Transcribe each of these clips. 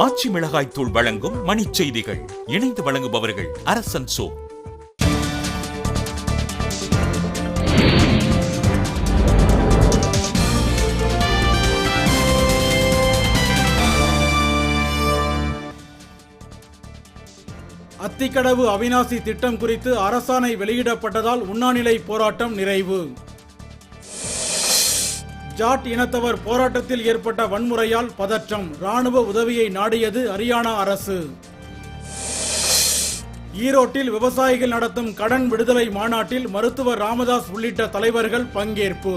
ஆச்சி மிளகாய் தூள் வழங்கும் மணிச் செய்திகள். இணைந்து வழங்குபவர்கள் அரசன் சோ. அத்திக்கடவு அவிநாசி திட்டம் குறித்து அரசாணை வெளியிடப்பட்டதால் உண்ணாநிலை போராட்டம் நிறைவு. ஜாட் இனத்தவர் போராட்டத்தில் ஏற்பட்ட வன்முறையால் பதற்றம், ராணுவ உதவியை நாடியது ஹரியானா அரசு. ஈரோட்டில் விவசாயிகள் நடத்தும் கடன் விடுதலை மாநாட்டில் மருத்துவர் ராமதாஸ் உள்ளிட்ட தலைவர்கள் பங்கேற்பு.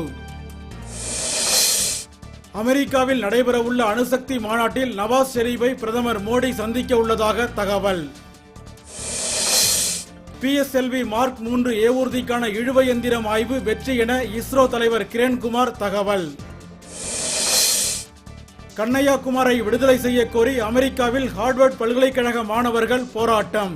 அமெரிக்காவில் நடைபெறவுள்ள அணுசக்தி மாநாட்டில் நவாஸ் ஷெரீப்பை பிரதமர் மோடி சந்திக்க உள்ளதாக தகவல். PSLV மார்க் 3 ஏவூர்திக்கான இழுவை எந்திரம் ஆய்வு வெற்றி என இஸ்ரோ தலைவர் கிரண்குமார் தகவல். கண்ணையாகுமாரை விடுதலை செய்ய கோரி அமெரிக்காவில் ஹார்வர்ட் பல்கலைக்கழக மாணவர்கள் போராட்டம்.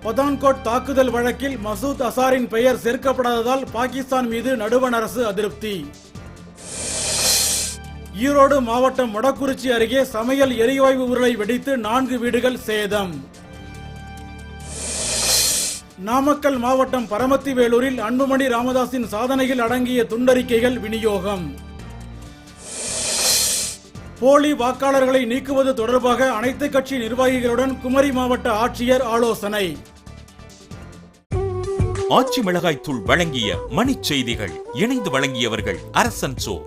பதான்கோட் தாக்குதல் வழக்கில் மசூத் அசாரின் பெயர் சேர்க்கப்படாததால் பாகிஸ்தான் மீது நடுவண் அரசு அதிருப்தி. ஈரோடு மாவட்டம் மொடக்குறிச்சி அருகே சமையல் எரிவாயு உருளை வெடித்து 4 வீடுகள் சேதம். நாமக்கல் மாவட்டம் பரமத்திவேலூரில் அன்புமணி ராமதாஸின் சாதனைகள் அடங்கிய துண்டறிக்கைகள் விநியோகம். போலி வாக்காளர்களை நீக்குவது தொடர்பாக அனைத்து கட்சி நிர்வாகிகளுடன் குமரி மாவட்ட ஆட்சியர் ஆலோசனை. ஆச்சி மிளகாய் தூள் வழங்கிய மணிச் செய்திகள். இணைந்து வழங்கியவர்கள் அரசன் சோ.